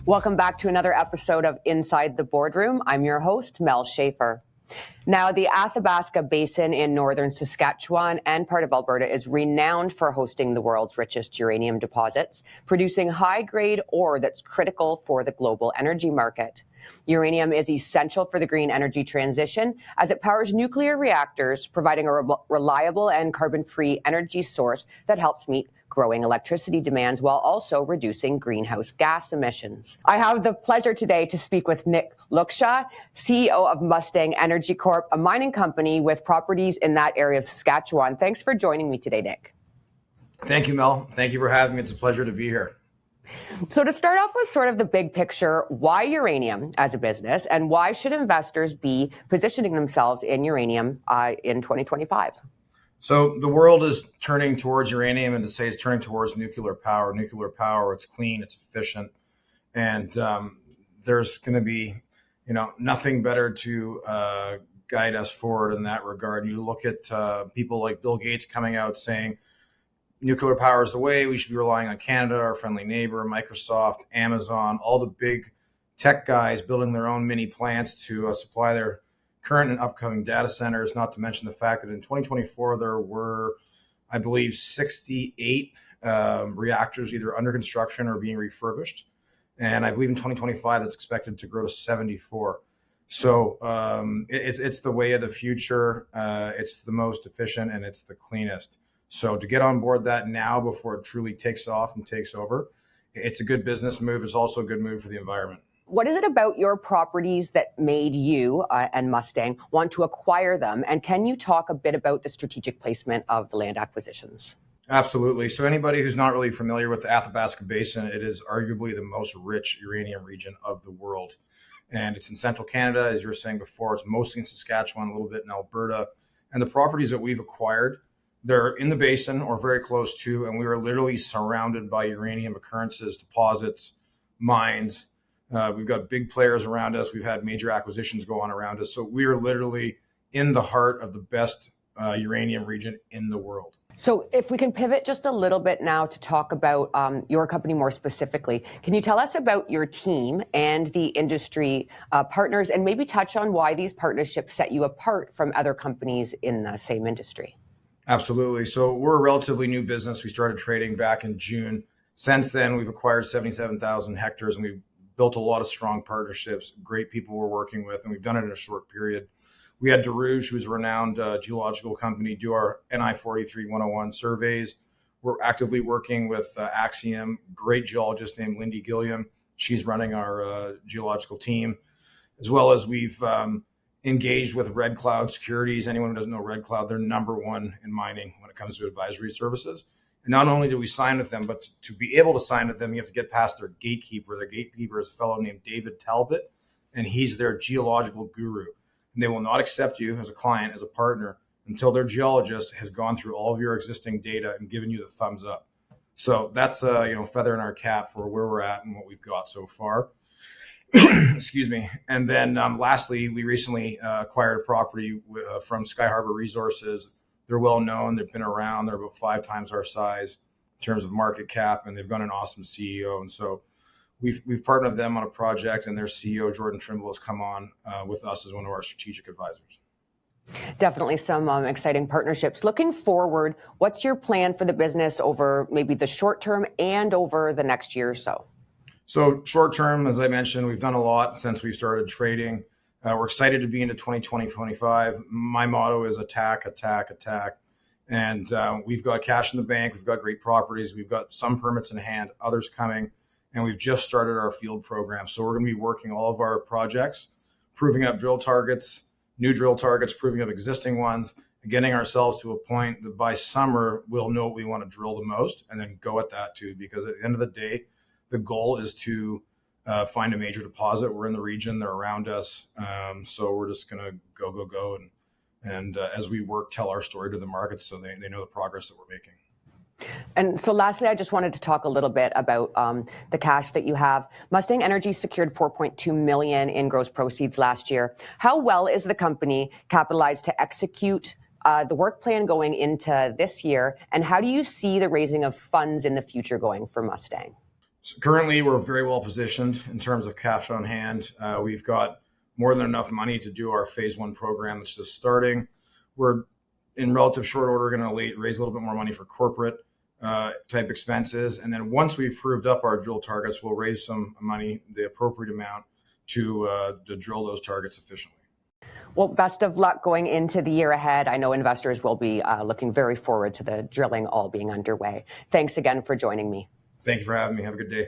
Welcome back to another episode of Inside the Boardroom. I'm your host, Mel Schaefer. Now, the Athabasca Basin in northern Saskatchewan and part of Alberta is renowned for hosting the world's richest uranium deposits, producing high-grade ore that's critical for the global energy market. Uranium is essential for the green energy transition as it powers nuclear reactors, providing a reliable and carbon-free energy source that helps meet growing electricity demands while also reducing greenhouse gas emissions. I have the pleasure today to speak with Nick Luksha, CEO of Mustang Energy Corp, a mining company with properties in that area of Saskatchewan. Thanks for joining me today, Nick. Thank you, Mel. Thank you for having me. It's a pleasure to be here. So to start off with sort of the big picture, why uranium as a business, and why should investors be positioning themselves in uranium in 2025? So the world is turning towards uranium, and to say it's turning towards nuclear power. Nuclear power, it's clean, it's efficient, and there's going to be, nothing better to guide us forward in that regard. You look at people like Bill Gates coming out saying nuclear power is the way. We should be relying on Canada, our friendly neighbor, Microsoft, Amazon, all the big tech guys building their own mini plants to supply their current and upcoming data centers, not to mention the fact that in 2024, there were, I believe, 68 reactors either under construction or being refurbished. And I believe in 2025, that's expected to grow to 74. So it's the way of the future. It's the most efficient and it's the cleanest. So to get on board that now before it truly takes off and takes over, it's a good business move. It's also a good move for the environment. What is it about your properties that made you and Mustang want to acquire them? And can you talk a bit about the strategic placement of the land acquisitions? Absolutely. So anybody who's not really familiar with the Athabasca Basin, it is arguably the most rich uranium region of the world. And it's in central Canada, as you were saying before. It's mostly in Saskatchewan, a little bit in Alberta. And the properties that we've acquired, they're in the basin or very close to, and we are literally surrounded by uranium occurrences, deposits, mines. We've got big players around us. We've had major acquisitions go on around us. So we are literally in the heart of the best uranium region in the world. So if we can pivot just a little bit now to talk about your company more specifically, can you tell us about your team and the industry partners, and maybe touch on why these partnerships set you apart from other companies in the same industry? Absolutely. So we're a relatively new business. We started trading back in June. Since then, we've acquired 77,000 hectares, and we've built a lot of strong partnerships, great people we're working with, and we've done it in a short period. We had DeRouge, who's a renowned geological company, do our NI 43-101 surveys. We're actively working with Axiom, great geologist named Lindy Gilliam. She's running our geological team, as well as we've engaged with Red Cloud Securities. Anyone who doesn't know Red Cloud, they're number one in mining when it comes to advisory services. And not only do we sign with them, but to be able to sign with them, you have to get past their gatekeeper. Their gatekeeper is a fellow named David Talbot, and he's their geological guru. And they will not accept you as a client, as a partner, until their geologist has gone through all of your existing data and given you the thumbs up. So that's a feather in our cap for where we're at and what we've got so far. Excuse me. And then lastly, we recently acquired a property from Sky Harbor Resources. They're well known. They've been around. They're about 5 times our size in terms of market cap, and they've got an awesome CEO. And so we've partnered with them on a project, and their CEO, Jordan Trimble, has come on with us as one of our strategic advisors. Definitely some exciting partnerships. Looking forward, what's your plan for the business over maybe the short term and over the next year or so? So short term, as I mentioned, we've done a lot since we started trading. We're excited to be into 2025. My motto is attack, attack, attack. And we've got cash in the bank. We've got great properties. We've got some permits in hand, others coming. And we've just started our field program. So we're going to be working all of our projects, proving up drill targets, new drill targets, proving up existing ones, and getting ourselves to a point that by summer, we'll know what we want to drill the most and then go at that too. Because at the end of the day, the goal is to find a major deposit. We're in the region, they're around us. So we're just going to go. And as we work, tell our story to the market so they know the progress that we're making. And so lastly, I just wanted to talk a little bit about the cash that you have. Mustang Energy secured $4.2 million in gross proceeds last year. How well is the company capitalized to execute the work plan going into this year? And how do you see the raising of funds in the future going for Mustang? So currently, we're very well positioned in terms of cash on hand. We've got more than enough money to do our phase one program that's just starting. We're in relative short order going to raise a little bit more money for corporate type expenses. And then once we've proved up our drill targets, we'll raise some money, the appropriate amount, to drill those targets efficiently. Well, best of luck going into the year ahead. I know investors will be looking very forward to the drilling all being underway. Thanks again for joining me. Thank you for having me. Have a good day.